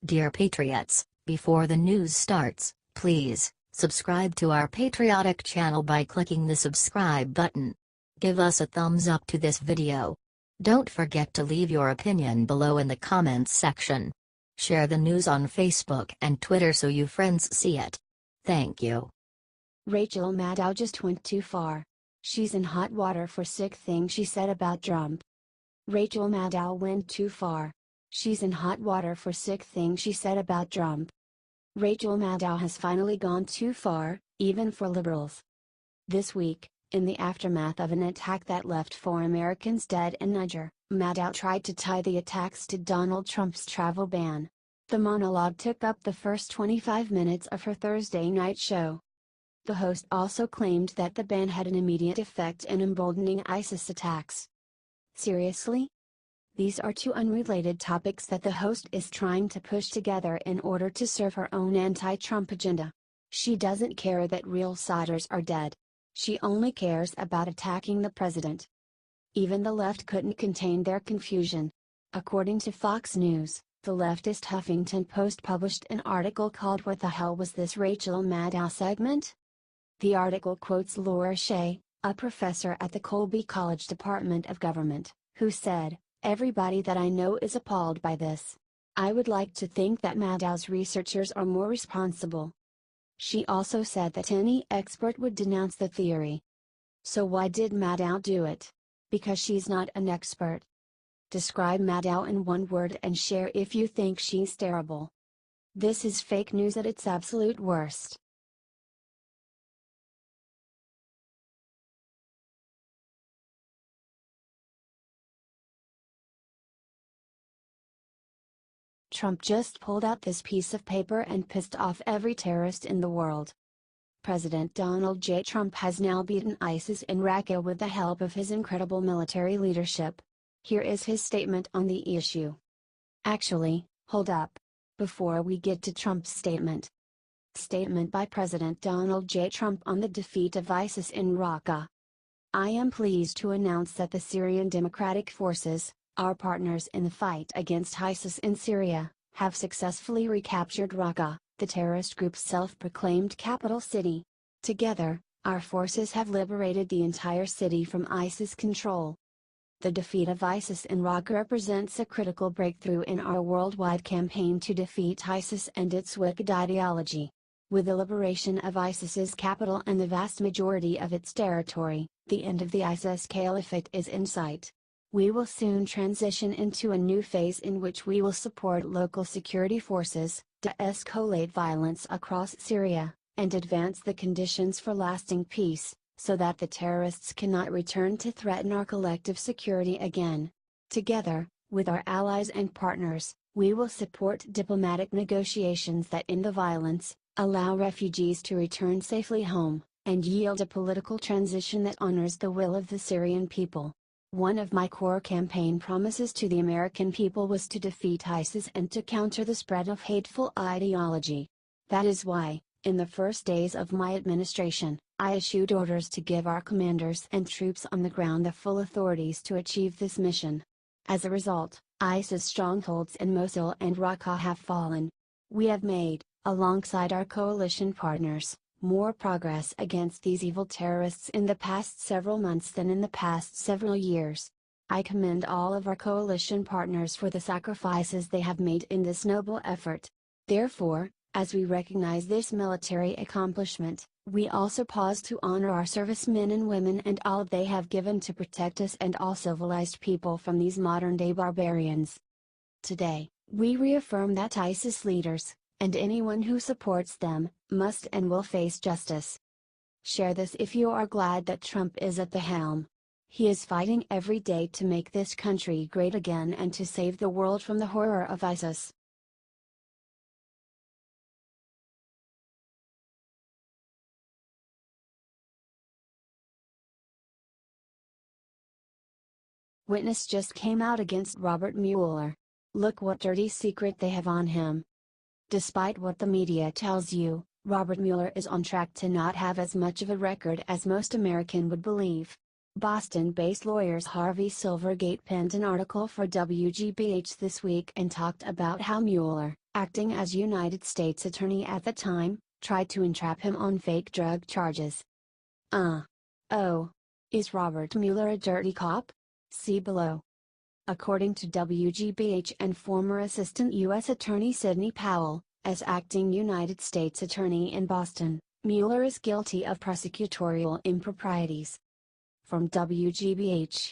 Dear Patriots, before the news starts, please subscribe to our patriotic channel by clicking the subscribe button. Give us a thumbs up to this video. Don't forget to leave your opinion below in the comments section. Share the news on Facebook and Twitter so you friends see it. Thank you. Rachel Maddow just went too far. She's in hot water for sick thing she said about Trump. Rachel Maddow went too far. She's in hot water for sick thing she said about Trump. Rachel Maddow has finally gone too far, even for liberals. This week, in the aftermath of an attack that left 4 Americans dead in Niger, Maddow tried to tie the attacks to Donald Trump's travel ban. The monologue took up the first 25 minutes of her Thursday night show. The host also claimed that the ban had an immediate effect in emboldening ISIS attacks. Seriously? These are two unrelated topics that the host is trying to push together in order to serve her own anti-Trump agenda. She doesn't care that real siders are dead. She only cares about attacking the president. Even the left couldn't contain their confusion. According to Fox News, the leftist Huffington Post published an article called "What the Hell Was This Rachel Maddow Segment?" The article quotes Laura Shea, a professor at the Colby College Department of Government, who said, "Everybody that I know is appalled by this. I would like to think that Maddow's researchers are more responsible." She also said that any expert would denounce the theory. So why did Maddow do it? Because she's not an expert. Describe Maddow in one word and share if you think she's terrible. This is fake news at its absolute worst. Trump just pulled out this piece of paper and pissed off every terrorist in the world. President Donald J. Trump has now beaten ISIS in Raqqa with the help of his incredible military leadership. Here is his statement on the issue. Actually, hold up. Before we get to Trump's statement. Statement by President Donald J. Trump on the defeat of ISIS in Raqqa. I am pleased to announce that the Syrian Democratic Forces, our partners in the fight against ISIS in Syria, have successfully recaptured Raqqa, the terrorist group's self-proclaimed capital city. Together, our forces have liberated the entire city from ISIS control. The defeat of ISIS in Raqqa represents a critical breakthrough in our worldwide campaign to defeat ISIS and its wicked ideology. With the liberation of ISIS's capital and the vast majority of its territory, the end of the ISIS caliphate is in sight. We will soon transition into a new phase in which we will support local security forces, de-escalate violence across Syria, and advance the conditions for lasting peace, so that the terrorists cannot return to threaten our collective security again. Together, with our allies and partners, we will support diplomatic negotiations that end the violence, allow refugees to return safely home, and yield a political transition that honors the will of the Syrian people. One of my core campaign promises to the American people was to defeat ISIS and to counter the spread of hateful ideology. That is why, in the first days of my administration, I issued orders to give our commanders and troops on the ground the full authorities to achieve this mission. As a result, ISIS strongholds in Mosul and Raqqa have fallen. We have made, alongside our coalition partners, more progress against these evil terrorists in the past several months than in the past several years. I commend all of our coalition partners for the sacrifices they have made in this noble effort. Therefore, as we recognize this military accomplishment, we also pause to honor our servicemen and women and all they have given to protect us and all civilized people from these modern-day barbarians. Today, we reaffirm that ISIS leaders, and anyone who supports them, must and will face justice. Share this if you are glad that Trump is at the helm. He is fighting every day to make this country great again and to save the world from the horror of ISIS. Witness just came out against Robert Mueller. Look what dirty secret they have on him. Despite what the media tells you, Robert Mueller is on track to not have as much of a record as most Americans would believe. Boston-based lawyers Harvey Silvergate penned an article for WGBH this week and talked about how Mueller, acting as United States Attorney at the time, tried to entrap him on fake drug charges. Oh. Is Robert Mueller a dirty cop? See below. According to WGBH and former Assistant U.S. Attorney Sidney Powell, as acting United States Attorney in Boston, Mueller is guilty of prosecutorial improprieties. From WGBH.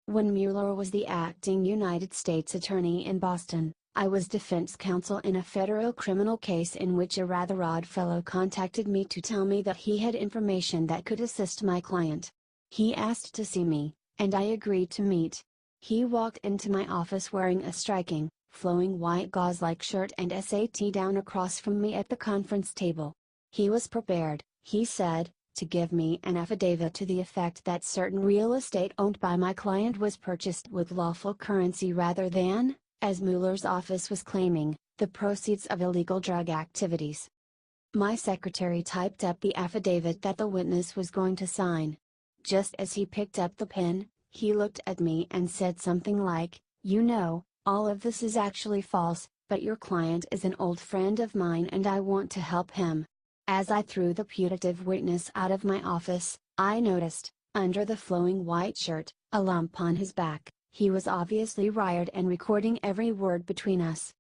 When Mueller was the acting United States Attorney in Boston, I was defense counsel in a federal criminal case in which a rather odd fellow contacted me to tell me that he had information that could assist my client. He asked to see me, and I agreed to meet. He walked into my office wearing a striking, flowing white gauze-like shirt and SAT down across from me at the conference table. He was prepared, he said, to give me an affidavit to the effect that certain real estate owned by my client was purchased with lawful currency rather than, as Mueller's office was claiming, the proceeds of illegal drug activities. My secretary typed up the affidavit that the witness was going to sign. Just as he picked up the pen, he looked at me and said something like, "You know, all of this is actually false, but your client is an old friend of mine and I want to help him." As I threw the putative witness out of my office, I noticed, under the flowing white shirt, a lump on his back. He was obviously wired and recording every word between us.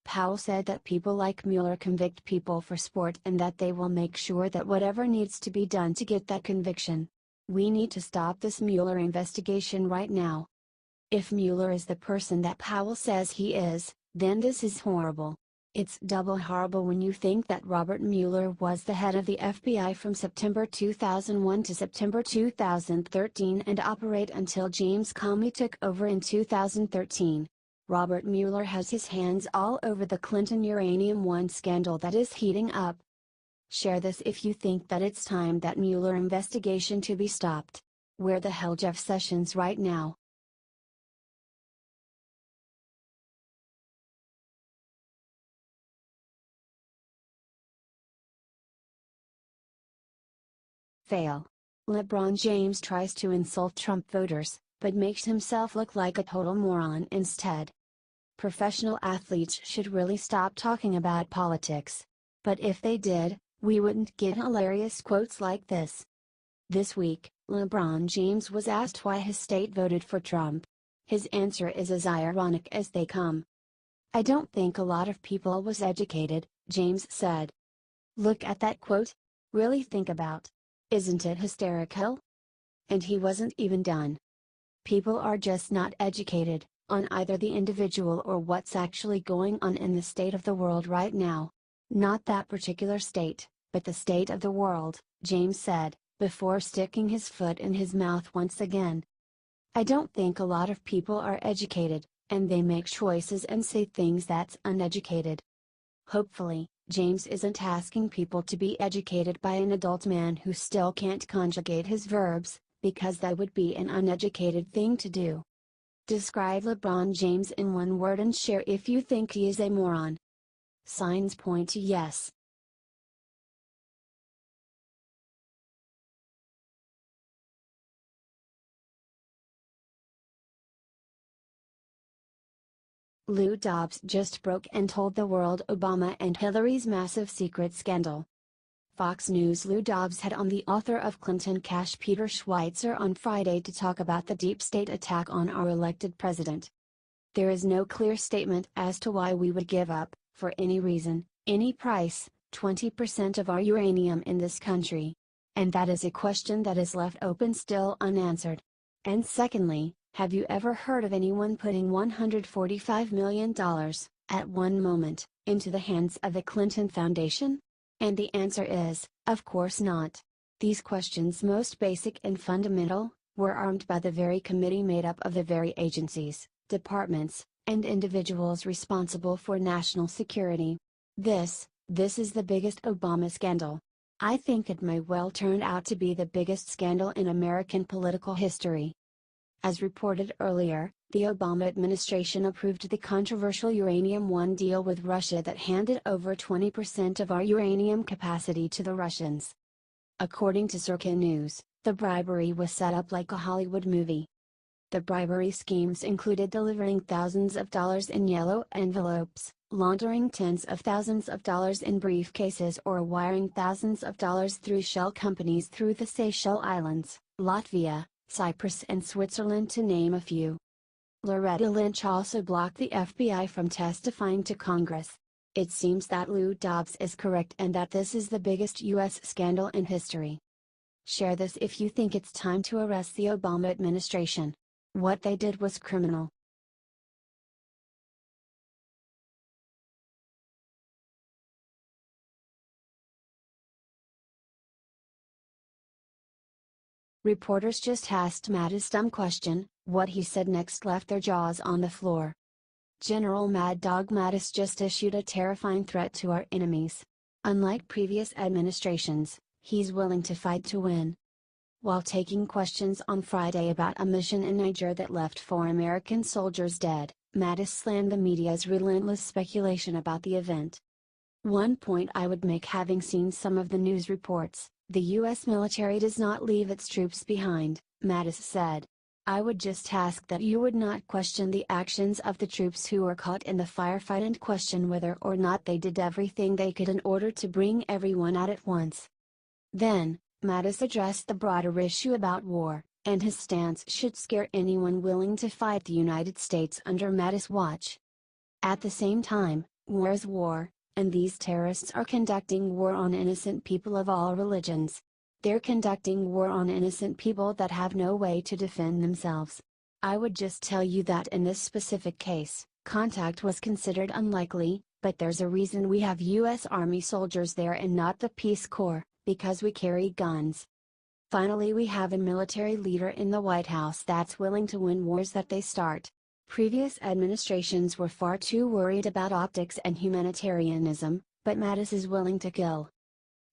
Powell said that people like Mueller convict people for sport and that they will make sure that whatever needs to be done to get that conviction. We need to stop this Mueller investigation right now. If Mueller is the person that Powell says he is, then this is horrible. It's double horrible when you think that Robert Mueller was the head of the FBI from September 2001 to September 2013 and operate until James Comey took over in 2013. Robert Mueller has his hands all over the Clinton Uranium One scandal that is heating up. Share this if you think that it's time that Mueller investigation to be stopped. Where the hell Jeff Sessions right now? Fail. LeBron James tries to insult Trump voters, but makes himself look like a total moron instead. Professional athletes should really stop talking about politics. But if they did, we wouldn't get hilarious quotes like this. This week, LeBron James was asked why his state voted for Trump. His answer is as ironic as they come. "I don't think a lot of people was educated," James said. Look at that quote. Really think about. Isn't it hysterical? And he wasn't even done. People are just not educated, on either the individual or what's actually going on in the state of the world right now. Not that particular state, but the state of the world, James said, before sticking his foot in his mouth once again. I don't think a lot of people are educated, and they make choices and say things that's uneducated. Hopefully, James isn't asking people to be educated by an adult man who still can't conjugate his verbs, because that would be an uneducated thing to do. Describe LeBron James in one word and share if you think he is a moron. Signs point to yes. Lou Dobbs just broke and told the world Obama and Hillary's massive secret scandal. Fox News' Lou Dobbs had on the author of Clinton Cash Peter Schweitzer on Friday to talk about the deep state attack on our elected president. There is no clear statement as to why we would give up, for any reason, any price, 20% of our uranium in this country. And that is a question that is left open still unanswered. And secondly, have you ever heard of anyone putting $145 million, at one moment, into the hands of the Clinton Foundation? And the answer is, of course not. These questions, most basic and fundamental, were armed by the very committee made up of the very agencies, departments, and individuals responsible for national security. This is the biggest Obama scandal. I think it may well turn out to be the biggest scandal in American political history. As reported earlier, the Obama administration approved the controversial Uranium One deal with Russia that handed over 20% of our uranium capacity to the Russians. According to Circa News, The bribery was set up like a Hollywood movie. The bribery schemes included delivering thousands of dollars in yellow envelopes, laundering tens of thousands of dollars in briefcases, or wiring thousands of dollars through shell companies through the Seychelles Islands, Latvia, Cyprus and Switzerland, to name a few. Loretta Lynch also blocked the FBI from testifying to Congress. It seems that Lou Dobbs is correct and that this is the biggest U.S. scandal in history. Share this if you think it's time to arrest the Obama administration. What they did was criminal. Reporters just asked Mattis' dumb question. What he said next left their jaws on the floor. General Mad Dog Mattis just issued a terrifying threat to our enemies. Unlike previous administrations, he's willing to fight to win. While taking questions on Friday about a mission in Niger that left 4 American soldiers dead, Mattis slammed the media's relentless speculation about the event. One point I would make, having seen some of the news reports: the U.S. military does not leave its troops behind, Mattis said. I would just ask that you would not question the actions of the troops who were caught in the firefight and question whether or not they did everything they could in order to bring everyone out at once. Then, Mattis addressed the broader issue about war, and his stance should scare anyone willing to fight the United States under Mattis' watch. At the same time, war is war, and these terrorists are conducting war on innocent people of all religions. They're conducting war on innocent people that have no way to defend themselves. I would just tell you that in this specific case, contact was considered unlikely, but there's a reason we have U.S. Army soldiers there and not the Peace Corps, because we carry guns. Finally, we have a military leader in the White House that's willing to win wars that they start. Previous administrations were far too worried about optics and humanitarianism, but Mattis is willing to kill.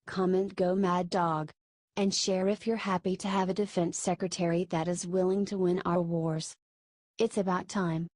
Comment "Go Mad Dog!" and share if you're happy to have a defense secretary that is willing to win our wars. It's about time.